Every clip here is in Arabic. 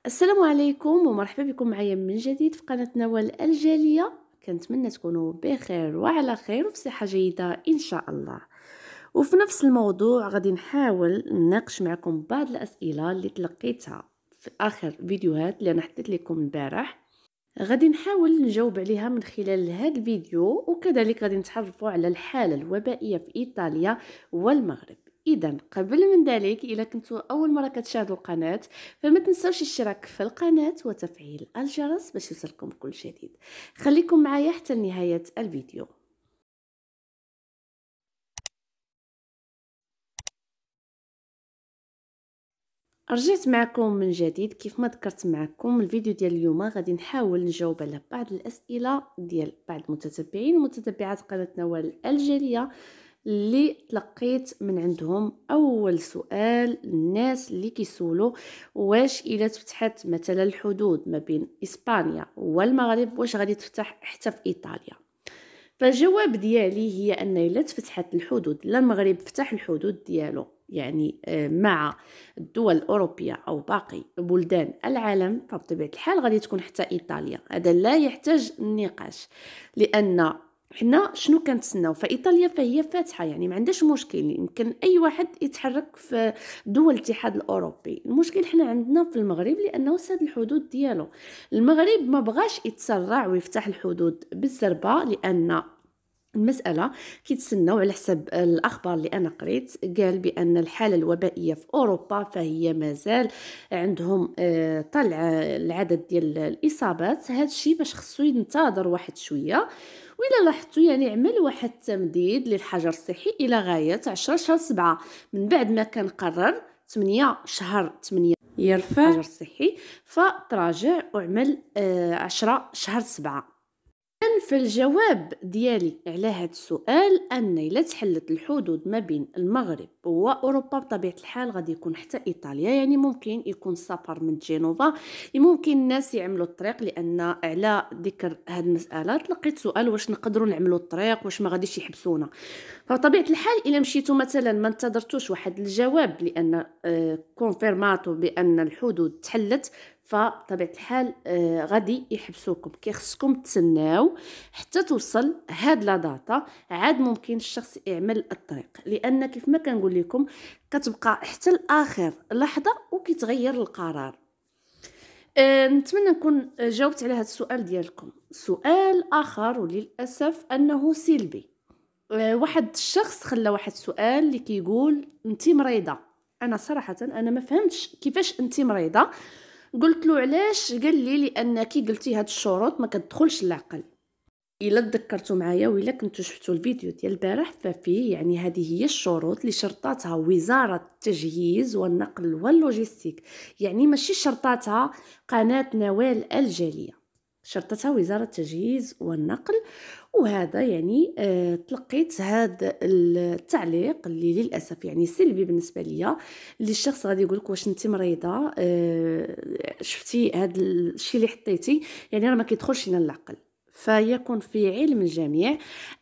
السلام عليكم ومرحبا بكم معايا من جديد في قناة نوال الجالية. كنتمنى تكونوا بخير وعلى خير وفي صحة جيدة إن شاء الله. وفي نفس الموضوع غادي نحاول نناقش معكم بعض الأسئلة اللي تلقيتها في آخر فيديوهات اللي أنا حطيت لكم البارح. غادي نحاول نجاوب عليها من خلال هذا الفيديو، وكذلك غادي نتعرفوا على الحالة الوبائية في إيطاليا والمغرب. إذا قبل من ذلك، إذا كنتوا أول مرة كتشاهدوا القناة فما تنسوش الاشتراك في القناة وتفعيل الجرس باش يوصلكم كل جديد. خليكم معايا حتى نهاية الفيديو. رجعت معكم من جديد. كيف ما ذكرت معكم الفيديو ديال اليوم غادي نحاول نجاوب على بعض الأسئلة ديال بعض المتتبعين ومتتبعات قناة نوال الجالية اللي تلقيت من عندهم. اول سؤال الناس اللي كيسولوا واش الا تفتحت مثلا الحدود ما بين اسبانيا والمغرب واش غادي تفتح حتى في ايطاليا؟ فالجواب ديالي هي ان الا تفتحت الحدود، لا المغرب فتح الحدود ديالو يعني مع الدول الاوروبيه او باقي بلدان العالم، فبطبيعه الحال غادي تكون حتى ايطاليا. هذا لا يحتاج النقاش، لان حنا شنو كنتسناو في ايطاليا؟ فهي فاتحه، يعني ما عندهاش مشكل، يمكن اي واحد يتحرك في دول الاتحاد الاوروبي. المشكل حنا عندنا في المغرب لانه ساد الحدود ديالو. المغرب ما بغاش يتسرع ويفتح الحدود بالزربه، لان المسألة كيتسناو على حسب الأخبار اللي أنا قريت، قال بأن الحالة الوبائية في أوروبا فهي مازال عندهم طلع العدد ديال الإصابات. هذا الشيء باش خصو ينتظر واحد شوية، وإلا لاحظتوا يعني عمل واحد التمديد للحجر الصحي إلى غاية 10 شهر 7 من بعد ما كان قرر 8 شهر 8 يرفع الحجر الصحي، فتراجع وعمل 10 شهر 7. في الجواب ديالي على هذا السؤال ان الا تحلت الحدود ما بين المغرب واوروبا بطبيعه الحال غادي يكون حتى ايطاليا، يعني ممكن يكون السفر من جنوبا، ممكن الناس يعملوا الطريق. لان على ذكر هذه المساله لقيت سؤال واش نقدروا نعملوا الطريق، واش ما غاديش يحبسونا. فبطبيعه الحال الا مشيتوا مثلا ما انتظرتوش واحد الجواب لان كونفيرماتو بان الحدود تحلت، فبطبيعه الحال غادي يحبسوكم. كيخصكم تسناو حتى توصل هاد لا داتا، عاد ممكن الشخص يعمل الطريق، لان كيف ما كنقول لكم كتبقى حتى لاخر لحظه وكيتغير القرار. نتمنى نكون جاوبت على هذا السؤال ديالكم. سؤال اخر وللاسف انه سلبي. واحد الشخص خلى واحد السؤال اللي كيقول انتي مريضه. انا صراحه انا ما فهمتش كيفاش انتي مريضه. قلت له علاش؟ قال لي لانك قلتي هاد الشروط ما كتدخلش للعقل. الا تذكرتوا معايا وإلا كنتوا شفتوا الفيديو ديال البارح ففيه يعني هذه هي الشروط اللي شرطاتها وزارة التجهيز والنقل واللوجستيك، يعني ماشي شرطاتها قناة نوال الجالية، شرطتها وزارة التجهيز والنقل. وهذا يعني تلقيت هذا التعليق اللي للاسف يعني سلبي بالنسبه ليا، اللي الشخص غادي يقول لك واش انت مريضه؟ شفتي هذا الشيء اللي حطيتي؟ يعني راه ما كيدخلش لنا العقل. فيكون في علم الجميع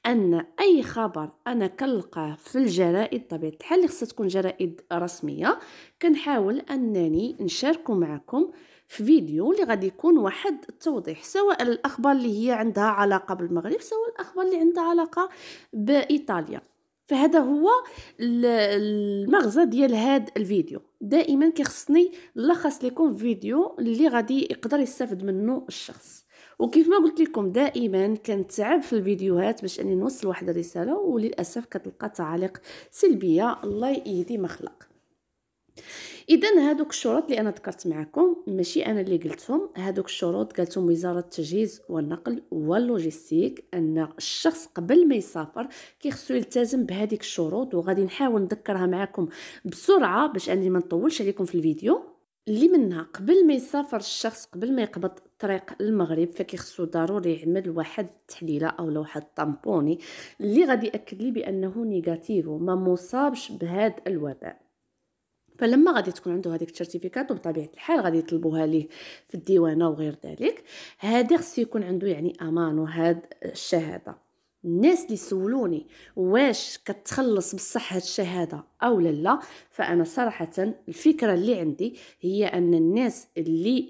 ان اي خبر انا كنلقاه في الجرائد طبيعه الحال اللي خصها تكون جرائد رسميه، كنحاول انني نشاركه معكم في فيديو اللي غادي يكون واحد التوضيح، سواء الاخبار اللي هي عندها علاقه بالمغرب سواء الاخبار اللي عندها علاقه بايطاليا. فهذا هو المغزى ديال هذا الفيديو. دائما كيخصني نلخص لكم فيديو اللي غادي يقدر يستافد منه الشخص. وكيف ما قلت لكم دائما كنتعب في الفيديوهات باش اني نوصل واحد الرساله، وللاسف كتلقى تعاليق سلبيه. الله يهدي ما خلق. اذا هادوك الشروط اللي انا ذكرت معكم ماشي انا اللي قلتهم، هادوك الشروط قالتهم وزاره التجهيز والنقل واللوجستيك، ان الشخص قبل ما يسافر كيخصو يلتزم بهذيك الشروط. وغادي نحاول نذكرها معكم بسرعه باش اني ما نطولش عليكم في الفيديو. اللي منها قبل ما يسافر الشخص، قبل ما يقبض الطريق للمغرب، فكيخصو ضروري يعمل واحد التحليله او واحد الطامبوني اللي غادي ياكد لي بانه نيجاتيف وما مصابش بهذا الوباء. فلما غادي تكون عنده هذيك السيرتيفيكات وبطبيعه الحال غادي يطلبوها ليه في الديوانه وغير ذلك، هذا خصو يكون عنده يعني امان وهذا الشهاده. الناس اللي سولوني واش كتخلص بصح هاد الشهاده او لا، فانا صراحه الفكره اللي عندي هي ان الناس اللي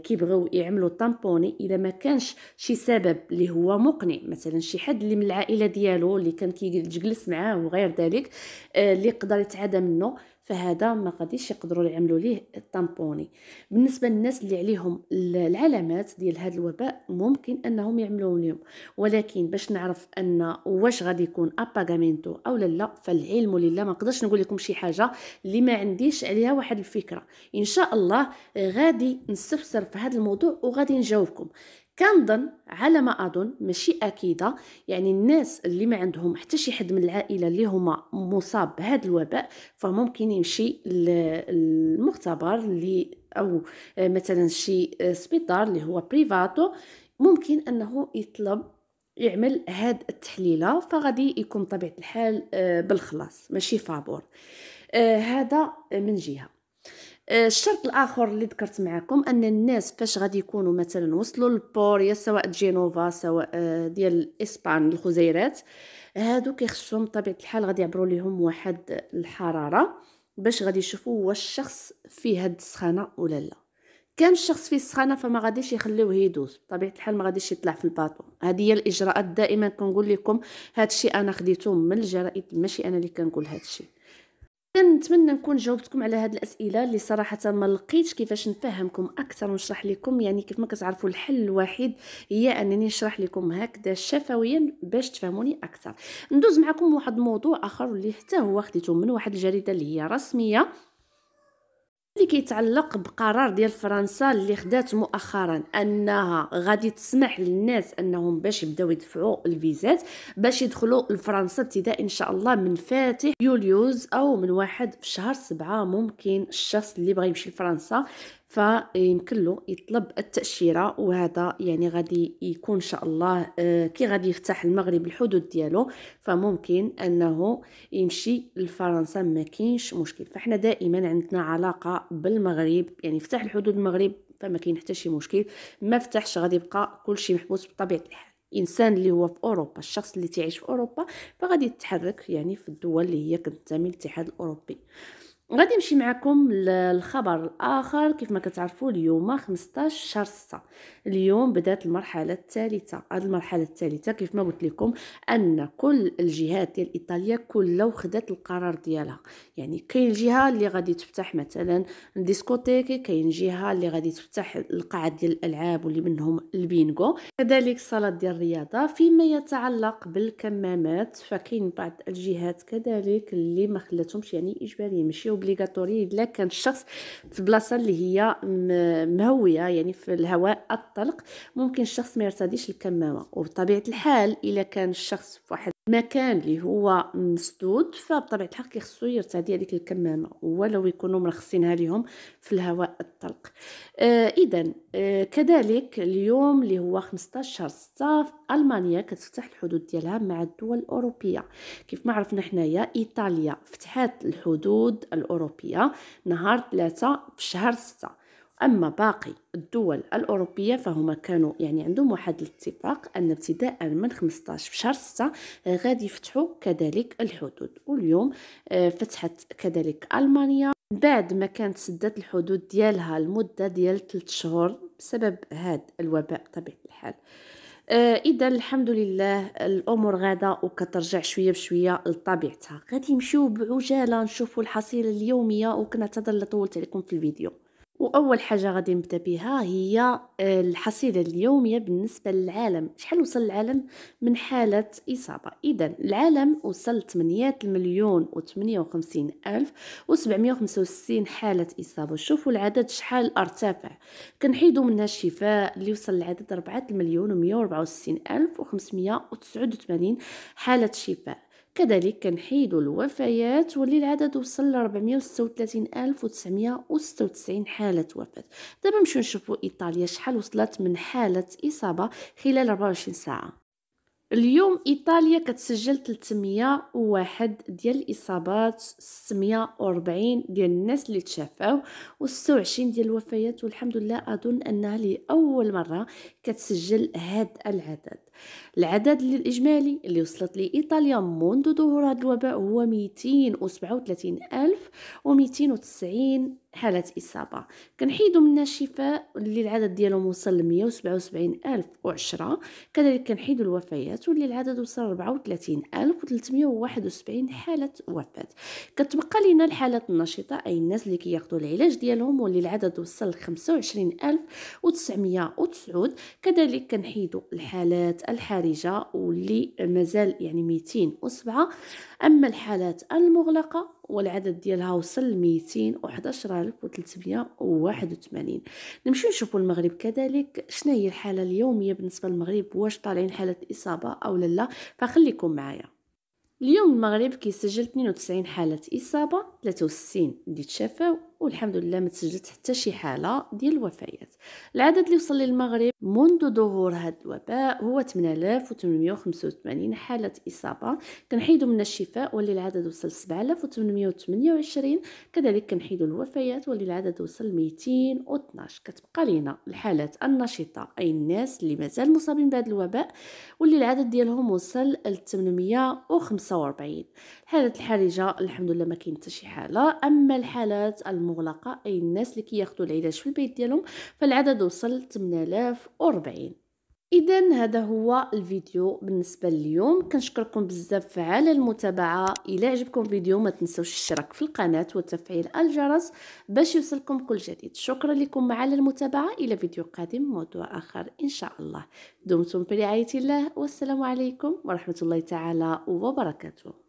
كيبغيو يعملوا طامبوني اذا ما كانش شي سبب اللي هو مقنع، مثلا شي حد اللي من العائله ديالو اللي كان كيجلس معاه وغير ذلك اللي يقدر يتعدى منه، فهذا ما غاديش يقدروا يعملوا ليه الطامبوني. بالنسبه للناس اللي عليهم العلامات ديال هذا الوباء ممكن انهم يعملوا لهم، ولكن باش نعرف ان واش غادي يكون اباغامينتو او لا، فالعلم لله ما نقدرش نقول لكم شي حاجه اللي ما عنديش عليها واحد الفكره. ان شاء الله غادي نستفسر في هذا الموضوع وغادي نجاوبكم. كنظن على ما اظن ماشي اكيده، يعني الناس اللي ما عندهم حتى شي حد من العائله اللي هما مصاب بهذا الوباء فممكن يمشي للمختبر اللي او مثلا شي سبيطار اللي هو بريفاتو، ممكن انه يطلب يعمل هاد التحليله، فغادي يكون طبيعه الحال بالخلاص ماشي فابور. هذا من جهه. الشرط الاخر اللي ذكرت معكم ان الناس فاش غادي يكونوا مثلا وصلوا لبوريا سواء جينوفا سواء ديال اسبان الخزيرات، هادو كيخصهم طبيعه الحال غادي يعبروا لهم واحد الحراره باش غادي يشوفوا واش الشخص فيه هاد السخانه ولا لا. كان الشخص فيه السخانه فما غاديش يخليوه يدوز بطبيعه الحال، ما غاديش يطلع في الباطو. هذه هي الاجراءات دائما كنقول لكم، هذا الشيء انا خديته من الجرائد ماشي انا اللي كنقول هذا الشيء. كنتمنى نكون جاوبتكم على هذه الاسئله اللي صراحه ما لقيتش كيفاش نفهمكم اكثر ونشرح لكم، يعني كيف ما كتعرفوا الحل الوحيد هي انني نشرح لكم هكذا شفويا باش تفهموني اكثر. ندوز معكم واحد الموضوع اخر اللي حتى هو خديته من واحد الجريده اللي هي رسميه، اللي كيتعلق بقرار ديال فرنسا اللي خدات مؤخرا انها غادي تسمح للناس انهم باش يبداو يدفعوا الفيزات باش يدخلوا لفرنسا ابتداء ان شاء الله من فاتح يوليوز او من 1 في شهر 7. ممكن الشخص اللي بغى يمشي لفرنسا فيمكن له يطلب التأشيرة، وهذا يعني غادي يكون ان شاء الله كي غادي يفتح المغرب الحدود ديالو فممكن انه يمشي لفرنسا ما كاينش مشكل. فاحنا دائما عندنا علاقه بالمغرب، يعني فتح الحدود المغرب فما كاين حتى شي مشكل، ما فتحش غادي يبقى كلشي محبوس بطبيعه الحال. الانسان اللي هو في اوروبا، الشخص اللي تعيش في اوروبا فغادي يتحرك يعني في الدول اللي هي كتنتمي للاتحاد الاوروبي. غادي نمشي معكم للخبر الاخر. كيف ما كتعرفوا اليوم 15 شهر 6 اليوم بدات المرحله الثالثه. هذه المرحله الثالثه كيف ما قلت لكم ان كل الجهات ديال ايطاليا كلها خدات القرار ديالها، يعني كاين جهه اللي غادي تفتح مثلا الديسكوتيك، كاين جهه اللي غادي تفتح القاعات ديال الالعاب واللي منهم البينغو، كذلك صالات ديال الرياضه. فيما يتعلق بالكمامات فكاين بعض الجهات كذلك اللي ما خلاتهمش يعني اجباري ماشي اوبليغاتوري الا كان الشخص في بلاصه اللي هي مهويه يعني في الهواء الطلق ممكن الشخص ما يرتديش الكمامه. وبطبيعه الحال الا كان الشخص في واحد مكان اللي هو مسدود فبطبيعه الحال كيخصو يرتدي هذيك الكمامه ولو يكونوا مرخصينها لهم في الهواء الطلق. اذا كذلك اليوم اللي هو 15 6 المانيا كتفتح الحدود ديالها مع الدول الاوروبيه. كيف ما عرفنا حنايا ايطاليا فتحت الحدود الاوروبيه نهار 3 في شهر 6، اما باقي الدول الاوروبيه فهما كانوا يعني عندهم واحد الاتفاق ان ابتداء من 15 في شهر 6 غادي يفتحوا كذلك الحدود. واليوم فتحت كذلك المانيا بعد ما كانت سدت الحدود ديالها لمده ديال 3 شهور بسبب هذا الوباء بطبيعه الحال. اذا الحمد لله الامور غاده وكترجع شويه بشويه لطبيعتها. غادي نمشيو بعجاله نشوفوا الحصيله اليوميه، وكنعتذر لا طولت عليكم في الفيديو. واول حاجه غادي نبدا بها هي الحصيله اليوميه بالنسبه للعالم. شحال وصل العالم من حاله اصابه؟ اذا العالم وصل 8 مليون و58 الف و765 حاله اصابه. شوفوا العدد شحال ارتفع. كنحيدوا منها الشفاء اللي وصل لعدد 4 مليون و164 الف و589 حاله شفاء. كذلك كنحيدوا الوفيات واللي العدد وصل ل 436,996 حالة وفاة. دابا نمشيو نشوفوا إيطاليا شحال وصلت من حالة إصابة خلال 24 ساعة. اليوم إيطاليا كتسجل 301 ديال الإصابات، 640 ديال الناس اللي تشافاو، و26 ديال الوفيات. والحمد لله أظن أنها لأول مرة كتسجل هذا العدد. العدد الإجمالي اللي وصلت ليه إيطاليا منذ ظهور هذا الوباء هو 237,290 حالة إصابة. كنحيدو منها الشفاء اللي العدد ديالهم وصل ل 177,010. كذلك كنحيدو الوفيات واللي العدد وصل 34,371 حالة وفاة. كتبقى لينا الحالات النشطة، أي الناس اللي كياخدوا العلاج ديالهم، واللي العدد وصل ل 25,909. كذلك كنحيدو الحالات الحرجة واللي مازال يعني 207. أما الحالات المغلقة والعدد ديالها وصل ل 211,381. نمشيو نشوفوا المغرب كذلك شنو هي الحالة اليومية بالنسبة للمغرب، واش طالعين حالة إصابة أو لا. فخليكم معايا. اليوم المغرب كيسجل 92 حالة إصابة، 63 اللي تشافاو، والحمد لله ما تسجلت حتى شي حالة ديال الوفيات. العدد اللي وصل للمغرب منذ ظهور هذا الوباء هو 8885 حالة إصابة. كنحيدو من الشفاء واللي العدد وصل 7828. كذلك كنحيدو الوفيات واللي العدد وصل 212. كتبقى لينا الحالات النشطة، أي الناس اللي مازال مصابين بهذا الوباء واللي العدد ديالهم وصل ل 845. الحالات الحرجة الحمد لله ما كاين حتى شي حالة. أما الحالات المغلقة، أي الناس اللي كياخدوا العلاج في البيت ديالهم، فالعدد وصل 8040. اذا هذا هو الفيديو بالنسبه لليوم. كنشكركم بزاف على المتابعه. الى عجبكم الفيديو ما تنسوش الاشتراك في القناه وتفعيل الجرس باش يوصلكم كل جديد. شكرا لكم على المتابعه. الى فيديو قادم موضوع اخر ان شاء الله. دمتم في رعايه الله، والسلام عليكم ورحمه الله تعالى وبركاته.